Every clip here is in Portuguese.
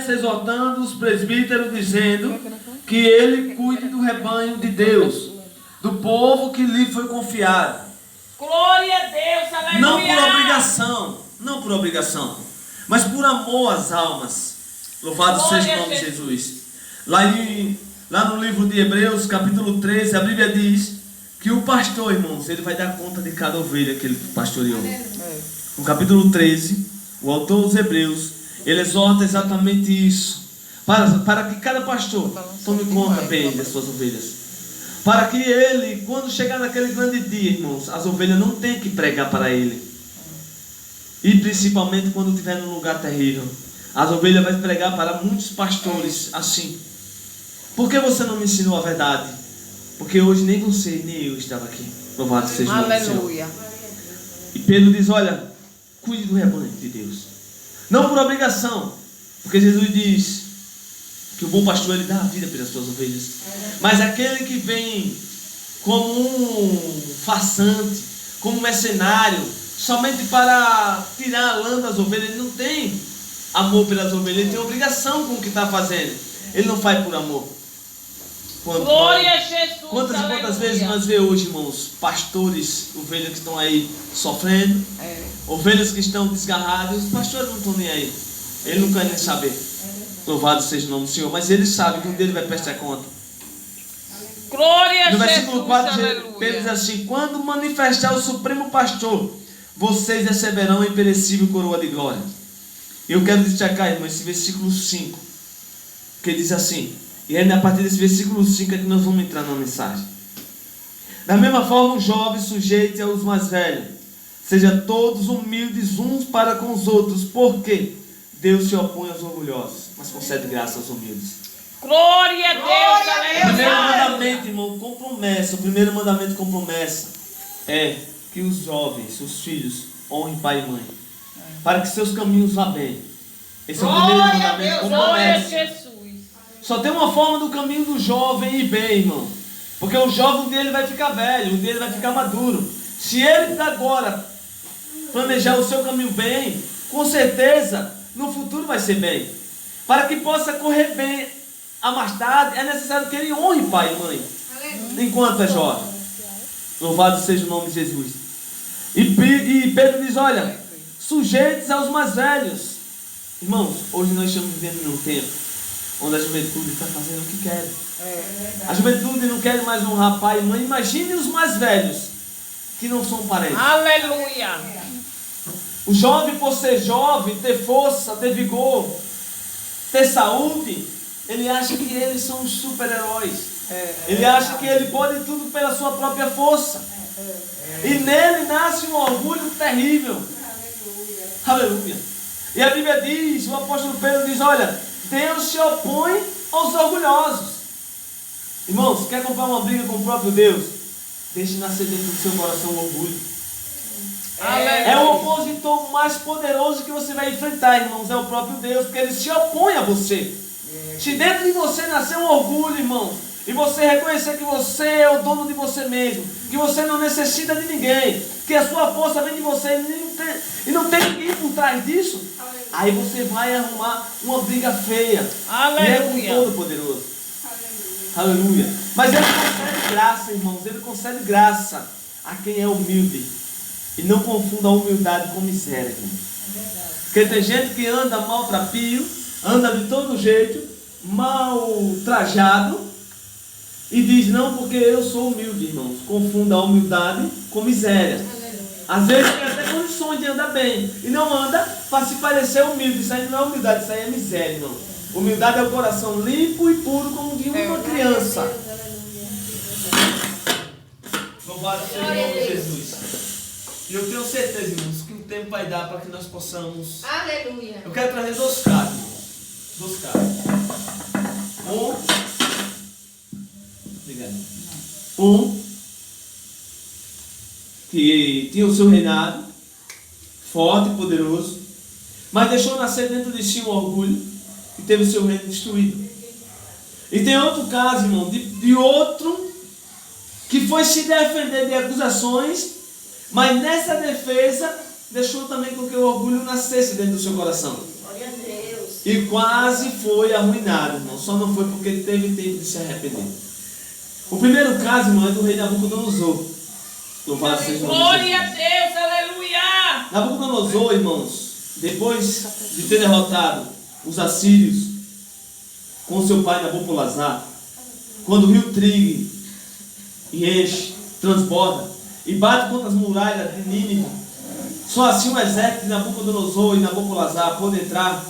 Efésios, exortando os presbíteros, dizendo que ele cuide do rebanho de Deus, do povo que lhe foi confiado. Glória a Deus, aleluia. Não por obrigação, mas por amor às almas. Louvado seja o nome de Jesus. Lá no livro de Hebreus, capítulo 13, a Bíblia diz que o pastor, irmãos, ele vai dar conta de cada ovelha que ele pastoreou. No capítulo 13, o autor dos Hebreus, ele exorta exatamente isso. Para que cada pastor tome conta bem das suas ovelhas. Para que ele, quando chegar naquele grande dia, irmãos, as ovelhas não tenham que pregar para ele. E principalmente quando estiver num lugar terrível. As ovelhas vão pregar para muitos pastores assim. Por que você não me ensinou a verdade? Porque hoje nem você, nem eu estava aqui. Louvado seja o nome do Senhor. Aleluia. E Pedro diz, olha, cuide do rebanho de Deus. Não por obrigação. Porque Jesus diz que o bom pastor, ele dá a vida pelas suas ovelhas. Mas aquele que vem como um farsante, como um mercenário, somente para tirar a lã das ovelhas, ele não tem amor pelas ovelhas, ele tem obrigação com o que está fazendo. Ele não faz por amor. Glória a Jesus. Quantas vezes nós vemos hoje, irmãos, pastores, ovelhas que estão aí sofrendo, ovelhas que estão desgarradas, os pastores não estão nem aí. Ele não quer nem saber. Louvado seja o nome do Senhor. Mas ele sabe que um dia ele vai prestar conta. Glória a Jesus. No versículo 4, aleluia. Pedro diz assim: quando manifestar o Supremo Pastor, vocês receberão a imperecível coroa de glória. Eu quero destacar, irmão, esse versículo 5, que diz assim, e é a partir desse versículo 5 é que nós vamos entrar na mensagem. Da mesma forma, os jovens sujeitem aos mais velhos, sejam todos humildes uns para com os outros, porque Deus se opõe aos orgulhosos, mas concede graça aos humildes. Glória a Deus, aleluia. O primeiro mandamento, irmão, com promessa. O primeiro mandamento com promessa é que os jovens, os filhos, honrem pai e mãe, para que seus caminhos vá bem. Esse é o primeiro mandamento com Glória a promessa. Jesus. Só tem uma forma do caminho do jovem ir bem, irmão. Porque o jovem dele vai ficar velho, o dele vai ficar maduro. Se ele agora planejar o seu caminho bem, com certeza no futuro vai ser bem. Para que possa correr bem a mais tarde, é necessário que ele honre pai e mãe, enquanto é jovem. Louvado seja o nome de Jesus. E Pedro diz, olha, sujeitos aos mais velhos. Irmãos, hoje nós estamos vivendo num tempo onde a juventude está fazendo o que quer. A juventude não quer mais honrar pai e mãe. Imagine os mais velhos, que não são parentes. Aleluia. O jovem, por ser jovem, ter força, ter vigor, ter saúde, ele acha que eles são os super-heróis. Ele acha que ele pode tudo pela sua própria força. E nele nasce um orgulho terrível. Aleluia. E a Bíblia diz, o apóstolo Pedro diz, olha, Deus se opõe aos orgulhosos. Irmãos, quer comprar uma briga com o próprio Deus? Deixe nascer dentro do seu coração o orgulho. É o opositor mais poderoso que você vai enfrentar, irmãos, é o próprio Deus, porque ele se opõe a você. Se dentro de você nascer um orgulho, irmão, e você reconhecer que você é o dono de você mesmo, que você não necessita de ninguém, que a sua força vem de você e não tem ninguém por trás disso, aí você vai arrumar uma briga feia. Aleluia. E é com o Todo-Poderoso. Aleluia. Mas ele concede graça, irmãos, ele concede graça a quem é humilde. E não confunda a humildade com miséria, irmãos. Porque tem gente que anda maltrapio, anda de todo jeito, mal trajado, e diz, não, porque eu sou humilde, irmãos. Confunda a humildade com miséria. Às vezes tem até condições de andar bem, e não anda para se parecer humilde. Isso aí não é humildade, isso aí é miséria, irmão. Humildade é o coração limpo e puro como de uma criança. Louvado seja o nome de Jesus. E eu tenho certeza, irmãos, que o tempo vai dar para que nós possamos... Aleluia. Eu quero trazer 2 casos, irmãos. 2 casos. Um que tinha o seu reinado forte e poderoso, mas deixou nascer dentro de si um orgulho e teve o seu reino destruído. E tem outro caso, irmão, de outro que foi se defender de acusações, mas nessa defesa deixou também com que o orgulho nascesse dentro do seu coração. Glória a Deus. E quase foi arruinado, irmão. Só não foi porque teve tempo de se arrepender. O primeiro caso, irmão, é do rei Nabucodonosor. Louvado seja o nome de Glória a Jesus. Deus, aleluia. Nabucodonosor, irmãos, depois de ter derrotado os assírios com seu pai Nabopolassar, quando o rio Tigre enche, transborda e bate contra as muralhas de Nínive, só assim o exército de Nabucodonosor e Nabopolassar pôde entrar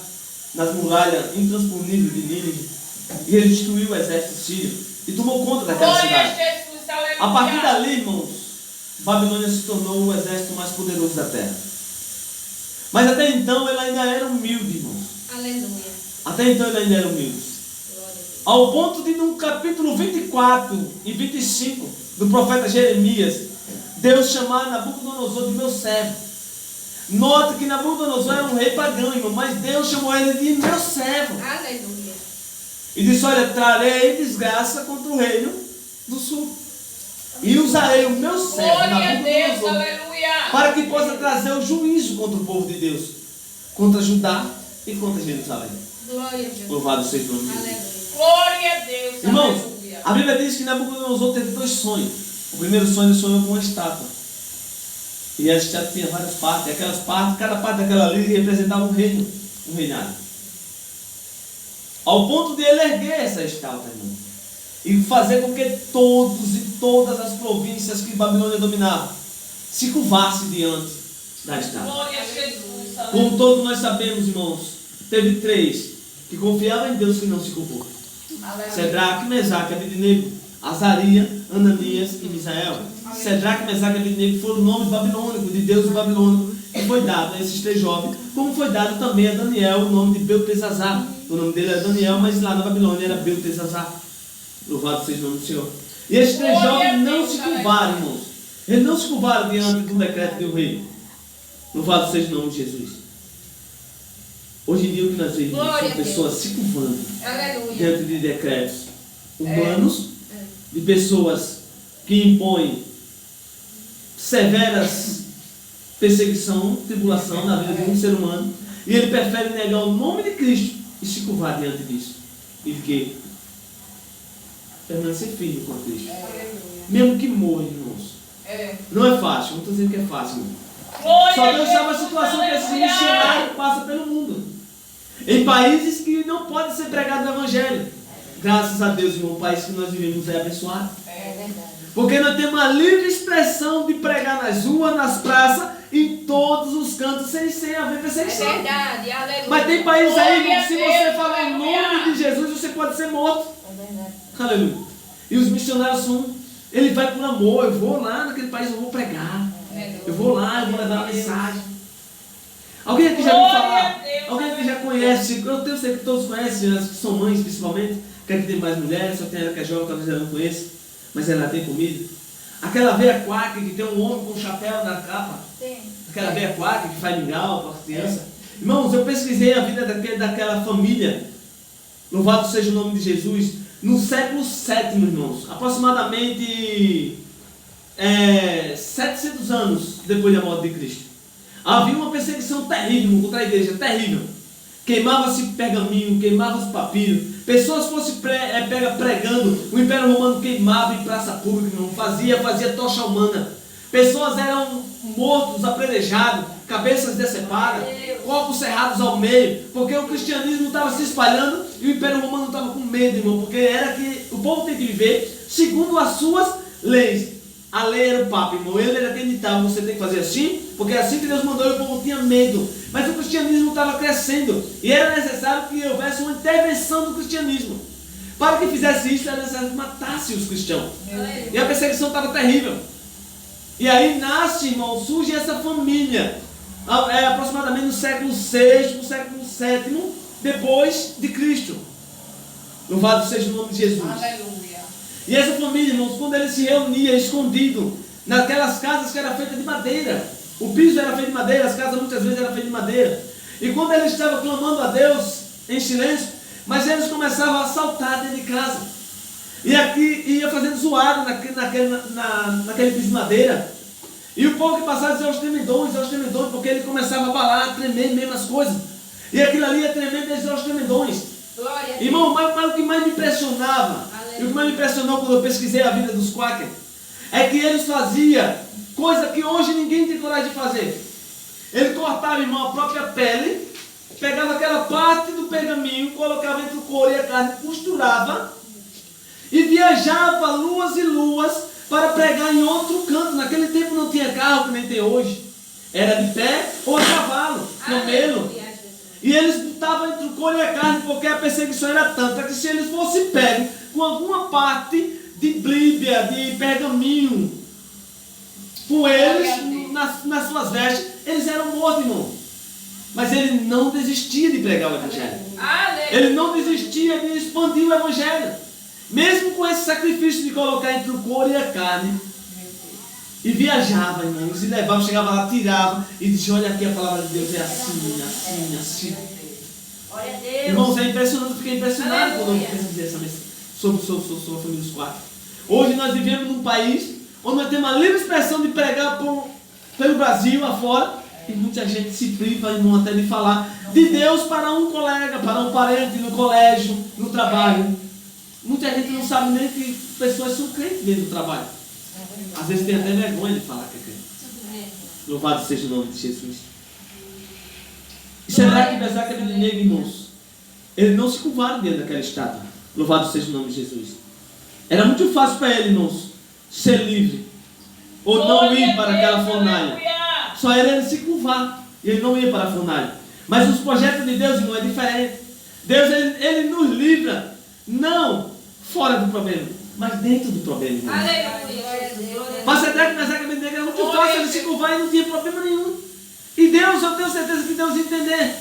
nas muralhas intransponíveis de Nínive, e ele destruiu o exército sírio e tomou conta daquela Glória a cidade. Jesus, aleluia. A partir dali, irmãos, Babilônia se tornou o exército mais poderoso da terra. Mas até então ele ainda era humilde, irmãos. Aleluia. Até então ele ainda era humilde. Glória a Deus. Ao ponto de no capítulo 24 e 25 do profeta Jeremias, Deus chamar Nabucodonosor de meu servo. Nota que Nabucodonosor era um rei pagão, irmão, mas Deus chamou ele de meu servo. Aleluia. E disse, olha, trarei desgraça contra o reino do sul. E usarei o meu servo, Glória a Deus, Nabucodonosor, aleluia. para que possa trazer o juízo contra o povo de Deus, contra Judá e contra Jerusalém. Glória a Deus. Louvado seja o nome de Jesus. Aleluia. Glória a Deus, Irmãos, aleluia. a Bíblia diz que Nabucodonosor teve 2 sonhos. O primeiro sonho, ele sonhou com uma estátua. E a estátua tinha várias partes. E aquelas partes, cada parte daquela ali representava um reino, um reinado. Ao ponto de ele erguer essa estátua, irmão, e fazer com que todos e todas as províncias que Babilônia dominava se curvassem diante da estátua. Glória a Jesus, aleluia. Como todos nós sabemos, irmãos, teve 3 que confiavam em Deus que não se curvou. Sedraque, Mesaque, Abednego, Azaria, Ananias e Misael. Sedraque, Mesaque e Abednego foram nomes babilônicos de Deus babilônico que foi dado a esses 3 jovens, como foi dado também a Daniel o nome de Beltesazar. O nome dele era Daniel, mas lá na Babilônia era Beltesazar. Louvado seja o nome do Senhor. E esses 3 jovens não se curvaram, irmãos. Eles não se curvaram diante do decreto do rei. Louvado seja o nome de Jesus. Hoje em dia o que nós vemos Glória são a Deus. pessoas se curvando Aleluia. diante de decretos humanos, de pessoas que impõem severas perseguição, tribulação na vida de um ser humano, e ele prefere negar o nome de Cristo e se curvar diante disso. E de quê? Permanecer firme com Cristo. Mesmo que morra, irmãos. Não é fácil, não estou dizendo que é fácil, irmão. Glória Só a Deus Deus, sabe a situação que esse aleluia. missionário passa pelo mundo. Em países que não pode ser pregado o Evangelho. Graças a Deus, irmão, o país que nós vivemos é abençoado. É verdade. Porque nós temos uma livre expressão de pregar nas ruas, nas praças, em todos os cantos, sem haver É perseguição. verdade. Aleluia. Mas tem países aí, Glória irmão, se a você Deus, falar o aleluia. nome de Jesus, você pode ser morto. É verdade. Aleluia. E os missionários são, ele vai por amor, eu vou lá naquele país, eu vou pregar. Eu vou lá, eu vou levar a mensagem. Alguém aqui já ouviu Glória falar? a Deus, Alguém aqui já conhece? Eu tenho certeza que todos conhecem, as que são mães principalmente. Que aqui tem mais mulheres, só tem ela que é jovem, talvez ela não conheça. Mas ela tem comida. Aquela veia quaca que tem um homem com um chapéu na capa. Tem. Aquela veia quaca que faz mingau para as crianças. Irmãos, eu pesquisei a vida daquela família. Louvado seja o nome de Jesus. No século VII, irmãos. Aproximadamente 700 anos depois da morte de Cristo. Havia uma perseguição terrível contra a igreja, terrível. Queimava-se pergaminho, queimava-se papiro. Pessoas fossem pegas pregando, o Império Romano queimava em praça pública, não fazia tocha humana. Pessoas eram mortos, apedrejados, cabeças decepadas, corpos cerrados ao meio, porque o cristianismo estava se espalhando e o Império Romano estava com medo, irmão, porque era que o povo tem que viver segundo as suas leis. A lei era o Papa, irmão. Ele era quem ditava, você tem que fazer assim, porque é assim que Deus mandou e o povo tinha medo. Mas o cristianismo estava crescendo e era necessário que houvesse uma intervenção do cristianismo. Para que fizesse isso, era necessário que matasse os cristãos. E a perseguição estava terrível. E aí nasce, irmão, surge essa família, aproximadamente no século VI, no século VII, depois de Cristo. Louvado seja o nome de Jesus. Aleluia. E essa família, irmãos, quando ele se reunia escondido naquelas casas que eram feitas de madeira, o piso era feito de madeira, as casas muitas vezes eram feitas de madeira. E quando ele estava clamando a Deus em silêncio, mas eles começavam a assaltar dentro de casa. E aqui ia fazendo zoado naquele piso de madeira. E o povo que passava dizia aos tremedões, porque ele começava a abalar, a tremer mesmo as coisas. E aquilo ali é tremendo, eles eram os tremendões. Glória a Deus. Irmão, mas o que mais me impressionava, e o que mais me impressionou quando eu pesquisei a vida dos Quakers, é que eles faziam coisa que hoje ninguém tem coragem de fazer. Ele cortava, irmão, a própria pele, pegava aquela parte do pergaminho, colocava entre o couro e a carne, costurava e viajava luas e luas para pregar em outro canto. Naquele tempo não tinha carro que nem tem hoje. Era de pé ou a cavalo, camelo. Aleluia, Jesus. E eles botavam entre o couro e a carne porque a perseguição era tanta que se eles fossem pegos com alguma parte de Bíblia, de pergaminho, com eles nas suas vestes, eles eram mortos, irmão. Mas ele não desistia de pregar o Evangelho. Aleluia. Ele não desistia de expandir o Evangelho. Mesmo com esse sacrifício de colocar entre o couro e a carne. E viajava, irmãos, e levava, chegava lá, tirava e dizia: olha aqui, a palavra de Deus é assim, assim, assim. Glória a Deus. Irmãos, é impressionante, eu fiquei impressionado quando eu pesquisei essa mensagem sobre a família dos Quakers. Hoje nós vivemos num país onde nós temos a livre expressão de pregar pelo Brasil afora, e muita gente se priva, irmão, até de falar de Deus para um colega, para um parente, no colégio, no trabalho. Muita gente não sabe nem que pessoas são crentes dentro do trabalho. Às vezes tem até vergonha de falar que é crente. Louvado seja o nome de Jesus. E Sadraque, Mesaque e Abednego, irmãos, eles não se curvaram diante daquela estátua. Louvado seja o nome de Jesus. Era muito fácil para ele, irmãos, ser livre ou não Glória ir a para Deus, aquela fornalha. aleluia. Só era ele se curvar e ele não ia para a fornalha. Mas os projetos de Deus, irmão, é diferente. Deus, ele nos livra, não fora do problema, mas dentro do problema, irmão. Glória a Deus. Mas Sadraque, Mesaque e Abednego era muito fácil ele se curvar e não tinha problema nenhum. E Deus, eu tenho certeza que Deus ia entender.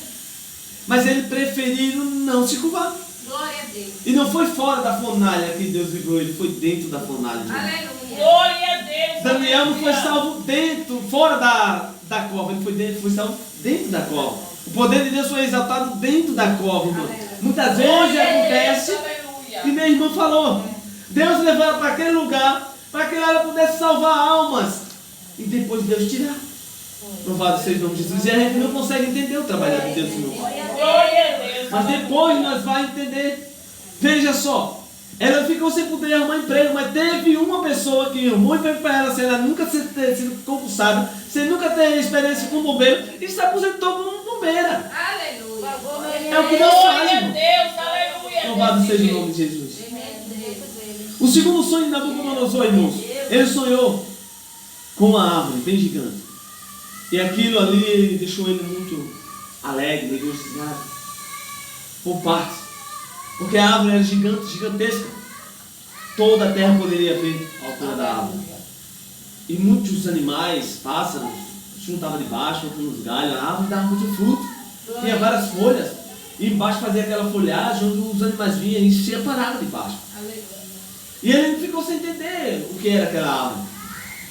Mas ele preferiram não se curvar. Glória a Deus. E não foi fora da fornalha que Deus livrou ele, foi dentro da fornalha. Irmão. Aleluia. Glória a Deus. Daniel não foi aleluia. salvo dentro, fora da cova, ele foi salvo dentro da cova. O poder de Deus foi exaltado dentro da cova, irmão. Muitas vezes Glória a Deus, acontece aleluia. que minha irmã falou, Deus levou ela para aquele lugar, para que ela pudesse salvar almas. E depois Deus tirar. Louvado seja o nome de Jesus. E a gente não consegue entender o trabalho de Deus, irmão. Glória a Deus. Mas depois nós vamos entender. Veja só, ela ficou sem poder arrumar emprego, mas teve uma pessoa que arrumou emprego para ela, sem ela nunca ter sido concursada, sem nunca ter experiência como bombeiro, e se aposentou como bombeira. Aleluia. É o que Deus faz, Glória a irmão. Deus, aleluia. Louvado seja o nome de Jesus. O segundo sonho de Nabucodonosor, irmãos, ele sonhou com uma árvore bem gigante. E aquilo ali deixou ele muito alegre, negociado, por partes. Porque a árvore era gigante, gigantesca. Toda a terra poderia ver a altura da árvore. E muitos animais, pássaros, juntavam debaixo, outros nos galhos. A árvore dava muito fruto. Tinha várias folhas. E embaixo fazia aquela folhagem onde os animais vinham e enchia a parada debaixo. E ele ficou sem entender o que era aquela árvore.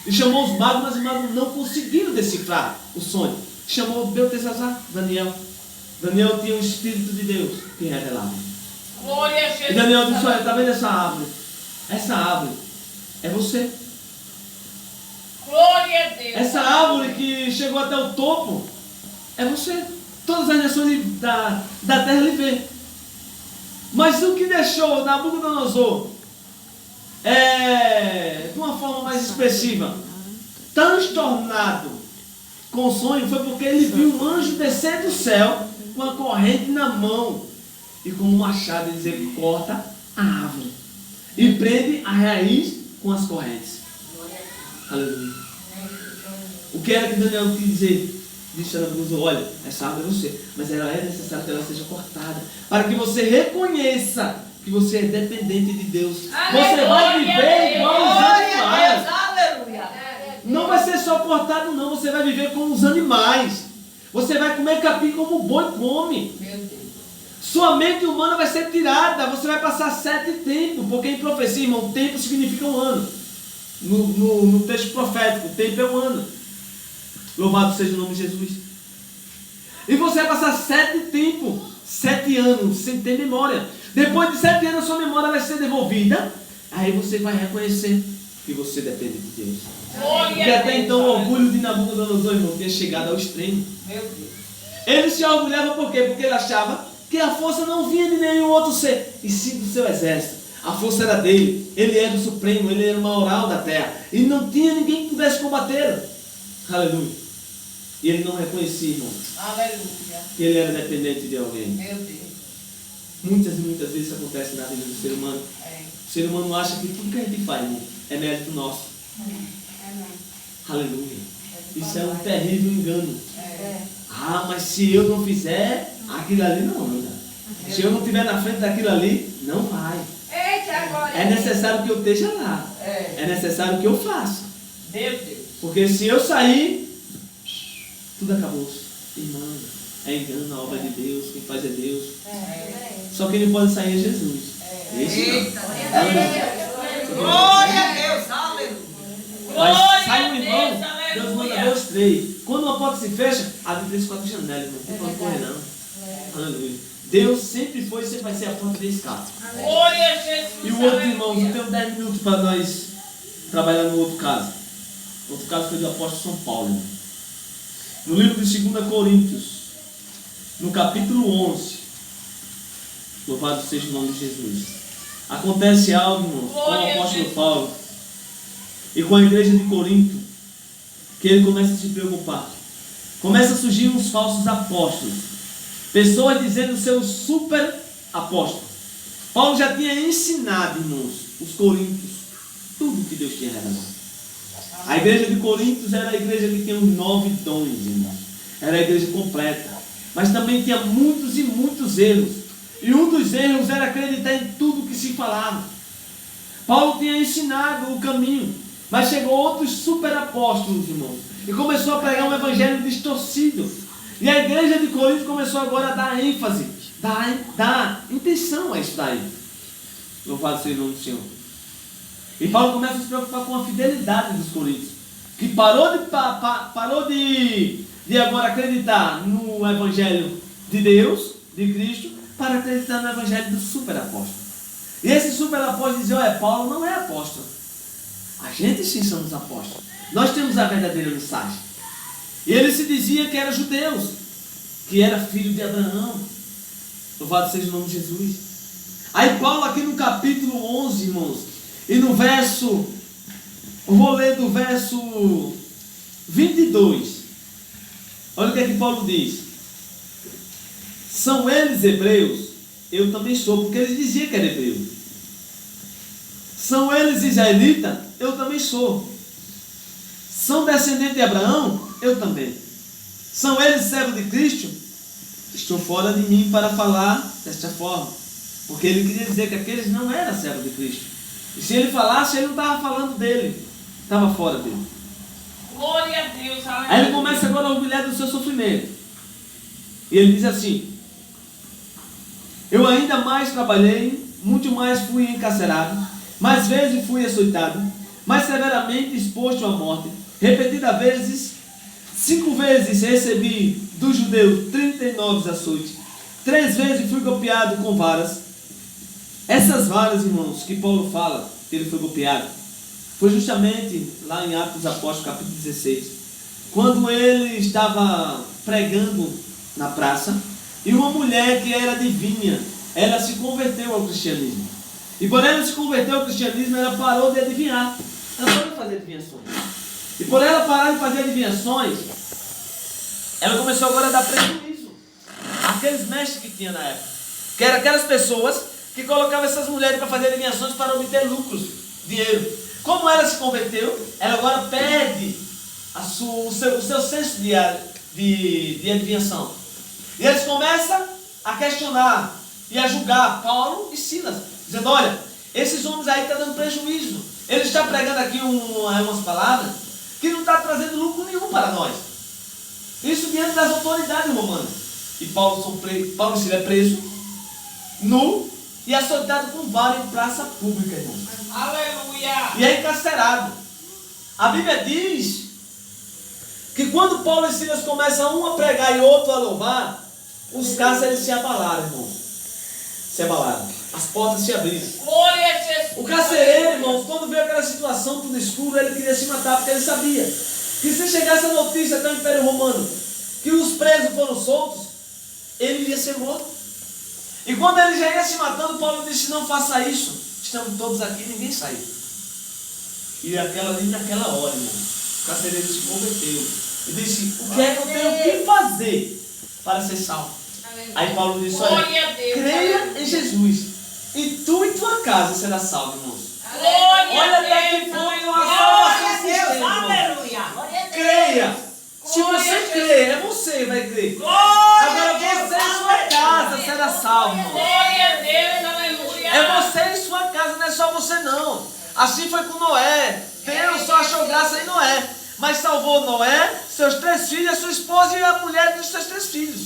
E chamou os magos, mas os magos não conseguiram decifrar o sonho. Chamou Beltesazar, Daniel. Daniel tinha o Espírito de Deus que revelava. Glória a Jesus. E Daniel disse: olha, está vendo essa árvore? Essa árvore é você. Glória a Deus. Essa árvore que chegou até o topo é você. Todas as nações da terra lhe vê. Mas o que deixou Nabucodonosor de uma forma mais expressiva, transtornado com o sonho, foi porque ele viu um anjo descer do céu com a corrente na mão e com um machado ele dizer: corta a árvore e prende a raiz com as correntes. Aleluia. O que era que Daniel quis dizer? Disse a Nabucodonosor: olha, essa árvore é você, mas ela é necessário que ela seja cortada, para que você reconheça que você é dependente de Deus. Você vai viver igual os animais. Aleluia. Não vai ser só cortado, não. Você vai viver como os animais. Você vai comer capim como o boi come. Meu Deus. Sua mente humana vai ser tirada. Você vai passar 7 tempos. Porque em profecia, irmão, tempo significa um ano. No texto profético, tempo é um ano. Louvado seja o nome de Jesus. E você vai passar 7 tempos, 7 anos, sem ter memória. Depois de 7 anos, sua memória vai ser devolvida. Aí você vai reconhecer que você depende de Deus. Glória Porque a até Deus, então o aleluia. orgulho de Nabucodonosor, irmão, tinha chegado ao extremo. Meu Deus. Ele se orgulhava por quê? Porque ele achava que a força não vinha de nenhum outro ser, e sim do seu exército. A força era dele, ele era o supremo, ele era o maioral da terra, e não tinha ninguém que pudesse combatê-lo. Aleluia. E ele não reconhecia, irmão, Aleluia. que ele era dependente de alguém. Meu Deus. Muitas e muitas vezes isso acontece na vida do ser humano. É. O ser humano acha que tudo que a gente faz, irmão, é mérito nosso. Aleluia. Isso é um terrível engano. Ah, mas se eu não fizer, aquilo ali não anda. Se eu não estiver na frente daquilo ali, não vai. Eita, agora. É necessário que eu esteja lá. É necessário que eu faça. Meu Deus. Porque se eu sair, tudo acabou. Irmão, é engano a obra de Deus. Quem faz é Deus. Só quem não pode sair é Jesus. Esse não. Aleluia. Glória a Deus, aleluia. Mas sai um Glória a irmão, Deus, Deus manda aleluia. 2, 3. Quando uma porta se fecha, abre 3, 4 janelas, irmão. Não pode correr não. Aleluia. Deus sempre foi e sempre vai ser a porta de escape. Glória a Jesus. E o outro, aleluia. irmãos, eu tenho 10 minutos para nós trabalhar no outro caso. O outro caso foi do apóstolo São Paulo, irmão. No livro de 2 Coríntios, no capítulo 11, louvado seja o nome de Jesus, acontece algo, irmãos, com o Glória a apóstolo Jesus. Paulo e com a igreja de Corinto, que ele começa a se preocupar. Começa a surgir uns falsos apóstolos, pessoas dizendo ser super apóstolos. Paulo já tinha ensinado, irmãos, os coríntios, tudo que Deus tinha revelado. A igreja de Coríntios era a igreja que tinha os 9 dons, irmãos. Era a igreja completa. Mas também tinha muitos e muitos erros. E um dos erros era acreditar em tudo que se falava. Paulo tinha ensinado o caminho. Mas chegou outros super apóstolos, irmãos. E começou a pregar um evangelho distorcido. E a igreja de Corinto começou agora a dar ênfase, dar intenção a isso daí. Louvado seja o nome do Senhor. E Paulo começa a se preocupar com a fidelidade dos coríntios, que parou de agora acreditar no evangelho de Deus, de Cristo, para acreditar no evangelho do super apóstolo. E esse super apóstolo dizia: olha, Paulo não é apóstolo. A gente sim somos apóstolos. Nós temos a verdadeira mensagem. E ele se dizia que era judeu, que era filho de Abraão. Louvado seja o nome de Jesus. Aí Paulo aqui no capítulo 11, irmãos, e no verso, eu vou ler do verso 22. Olha o que é que Paulo diz. São eles hebreus? Eu também sou, porque ele dizia que era hebreu. São eles israelitas? Eu também sou. São descendentes de Abraão? Eu também. São eles servos de Cristo? Estou fora de mim para falar desta forma. Porque ele queria dizer que aqueles não eram servos de Cristo. E se ele falasse, ele não estava falando dele. Estava fora dele. Glória a Deus, aleluia. Aí ele começa agora a humilhar do seu sofrimento. E ele diz assim: eu ainda mais trabalhei, muito mais fui encarcerado, mais vezes fui açoitado, mais severamente exposto à morte, repetidas vezes, 5 vezes recebi dos judeus 39 açoites, 3 vezes fui golpeado com varas. Essas varas, irmãos, que Paulo fala que ele foi golpeado, foi justamente lá em Atos dos Apóstolos, capítulo 16, quando ele estava pregando na praça, e uma mulher que era adivinha, ela se converteu ao cristianismo. E quando ela se converteu ao cristianismo, ela parou de adivinhar. Ela parou de fazer adivinhações. E por ela parar de fazer adivinhações, ela começou agora a dar prejuízo àqueles mestres que tinha na época, que eram aquelas pessoas que colocavam essas mulheres para fazer adivinhações para obter lucros, dinheiro. Como ela se converteu, ela agora perde o seu senso de adivinhação. E eles começam a questionar e a julgar Paulo e Silas, dizendo: olha, esses homens aí estão dando prejuízo. Ele está pregando aqui umas palavras que não está trazendo lucro nenhum para nós. Isso diante das autoridades romanas. E Paulo e Silas é preso, nu e açoitado com vara em praça pública, irmão. Aleluia. E é encarcerado. A Bíblia diz que quando Paulo e Silas começam um a pregar e outro a louvar, os cárceres se abalaram, irmão. Se abalaram. As portas se abriram. Glória a Jesus. O carcereiro, irmãos, quando viu aquela situação tudo escuro, ele queria se matar, porque ele sabia que se chegasse a notícia até o Império Romano que os presos foram soltos, ele iria ser morto. E quando ele já ia se matando, Paulo disse: não faça isso. Estamos todos aqui, ninguém saiu. E naquela hora, irmão, o carcereiro se converteu. E disse: o que é que eu tenho que fazer para ser salvo? Aí Paulo disse: olha, Glória a Deus. creia em Jesus, e tu e tua casa será salvo, irmãos. Glória Olha a até que Deus. ponto uma Glória salvação a Deus, sistema, irmão. aleluia. Creia. Se Glória você a Deus. crer, é você que vai crer. Glória Agora a Deus, você e sua casa será salvo, irmão. Glória a Deus, aleluia. É você e sua casa, não é só você não. Assim foi com Noé. Deus só achou graça em Noé. Mas salvou Noé, seus 3 filhos, a sua esposa e a mulher dos seus 3 filhos.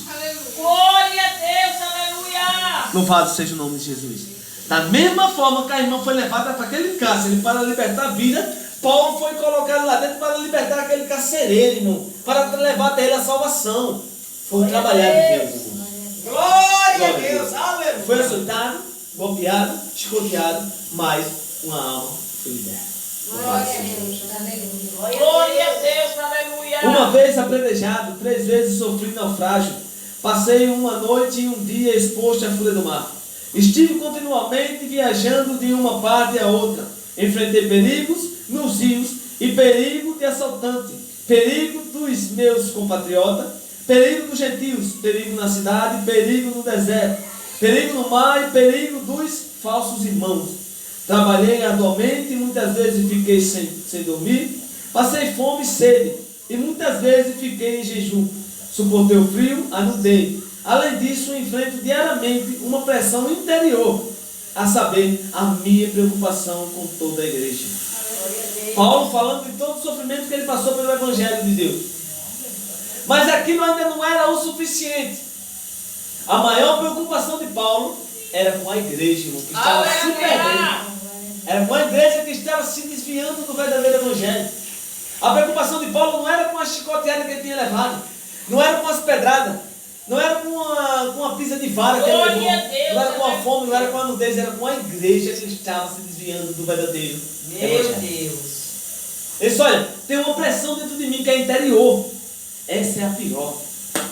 Glória a Deus, aleluia. Louvado seja o nome de Jesus. Da mesma forma que a irmã foi levada para aquele cárcere para libertar a vida, Paulo foi colocado lá dentro para libertar aquele carcereiro, irmão. Para levar até ele a salvação. Foi um trabalhar de Deus, irmão. Glória a Deus, aleluia. Foi açoitado, golpeado, escoteado, mas uma alma foi liberta. Glória a Deus. Aleluia. Glória a Deus, aleluia. Uma vez apredejado, 3 vezes sofri naufrágio. Passei uma noite e um dia exposto à fúria do mar. Estive continuamente viajando de uma parte a outra. Enfrentei perigos nos rios e perigo de assaltante, perigo dos meus compatriotas, perigo dos gentios, perigo na cidade, perigo no deserto, perigo no mar e perigo dos falsos irmãos. Trabalhei arduamente e muitas vezes fiquei sem dormir. Passei fome e sede e muitas vezes fiquei em jejum. Suportei o frio, a nudez. Além disso, enfrento diariamente uma pressão interior, a saber, a minha preocupação com toda a igreja. Paulo falando de todo o sofrimento que ele passou pelo Evangelho de Deus. Mas aquilo ainda não era o suficiente. A maior preocupação de Paulo era com a igreja, irmão, que estava se perdendo. Era com a igreja que estava se desviando do verdadeiro Evangelho. A preocupação de Paulo não era com a chicoteada que ele tinha levado, não era com as pedradas, não era com uma pisa de vara que ele levou, não era com a fome, não era com a nudez, era com a igreja que estava se desviando do verdadeiro Evangelho. Meu Deus. Ele disse: olha, tem uma pressão dentro de mim que é interior. Essa é a pior.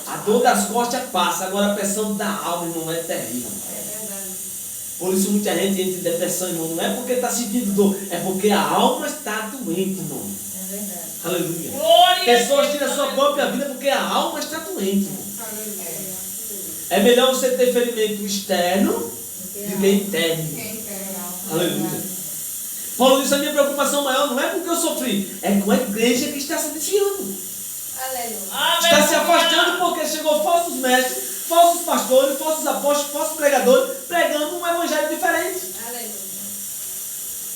A dor das costas passa, agora a pressão da alma, irmão, é terrível. Por isso muita gente entra em depressão, irmão. Não é porque está sentindo dor, é porque a alma está doente, irmão. É verdade. Aleluia. Glória Pessoas a Deus, tiram a sua aleluia. própria vida porque a alma está doente, irmão. É melhor você ter ferimento externo do que interno. Aleluia. Paulo disse: a minha preocupação maior não é porque eu sofri, é com a igreja que está se desviando. Aleluia. Está se afastando porque chegou falsos mestres, falsos pastores, falsos apóstolos, falsos pregadores, pregando um evangelho diferente. Aleluia.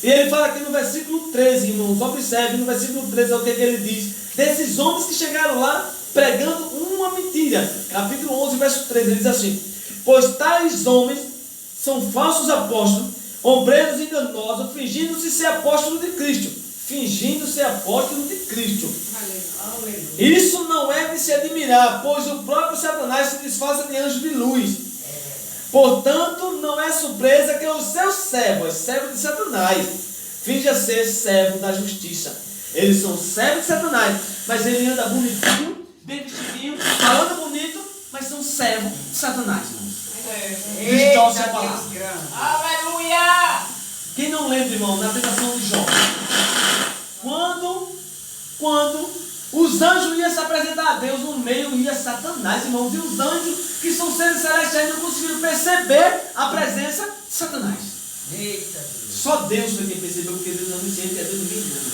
E ele fala aqui no versículo 13, irmãos, observe no versículo 13 o que ele diz. Desses homens que chegaram lá pregando uma mentira. Capítulo 11, verso 13, ele diz assim: pois tais homens são falsos apóstolos, obreiros enganosos, fingindo-se ser apóstolos de Cristo. Fingindo ser apóstolos de Cristo. Isso não é de se admirar, pois o próprio Satanás se disfarça de anjo de luz. Portanto, não é surpresa que os seus servos, servos de Satanás, finja ser servo da justiça. Eles são servos de Satanás, mas ele anda bonitinho, bem vestidinho, falando bonito, mas são servos de Satanás, irmãos. Distorce a palavra. Aleluia. Quem não lembra, irmão, na tentação de Jó, quando os anjos iam se apresentar a Deus, no meio ia Satanás, irmãos, e os anjos, que são seres celestiais, não conseguiram perceber a presença de Satanás. Eita Deus. Só Deus foi quem percebeu, porque Deus não onisciente e é Deus ninguém engana.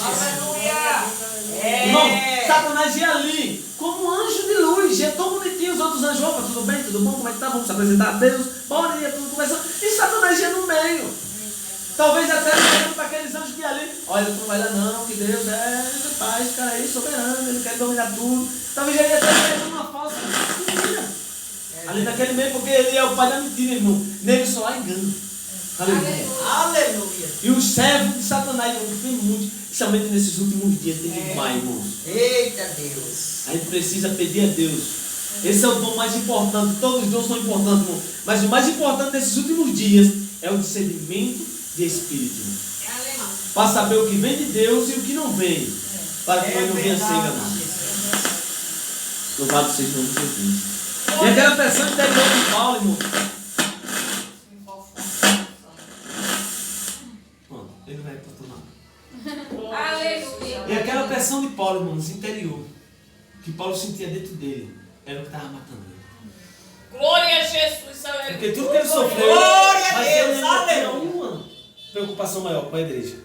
Aleluia. Irmão, Satanás ia ali como um anjo de luz, ia tão bonitinho, os outros anjos: opa, tudo bem, tudo bom, como é que tá? Vamos se apresentar a Deus, bora, ia tudo conversando, e Satanás ia no meio. Talvez até olhando para aqueles anjos que iam ali: olha, não vai dar não, que Deus é paz, esse cara aí soberano, ele quer dominar tudo. Talvez ele até fazendo uma falsa mentira ali naquele meio, porque ele é o pai da mentira, irmão. Nele só há engano. Aleluia. Aleluia. E os servos de Satanás, irmão, que tem muito, principalmente nesses últimos dias, tem demais, irmãos. Eita Deus. A gente precisa pedir a Deus. Esse é o dom mais importante. Todos os dons são importantes, irmão. Mas o mais importante nesses últimos dias é o discernimento de espírito. Aleluia. Para saber o que vem de Deus e o que não vem. Para que nós não venha ser enganados. Louvado seja o nome de Jesus. E aquela pressão interior de Paulo, irmão. Pronto, ele vai para tomar. Aleluia. E aquela pressão de Paulo, irmãos, interior, que Paulo sentia dentro dele, era o que estava matando ele. Glória a Jesus, Porque aleluia. tudo que ele sofreu, Glória a mas Deus, ele ainda tinha aleluia. uma preocupação maior com a igreja.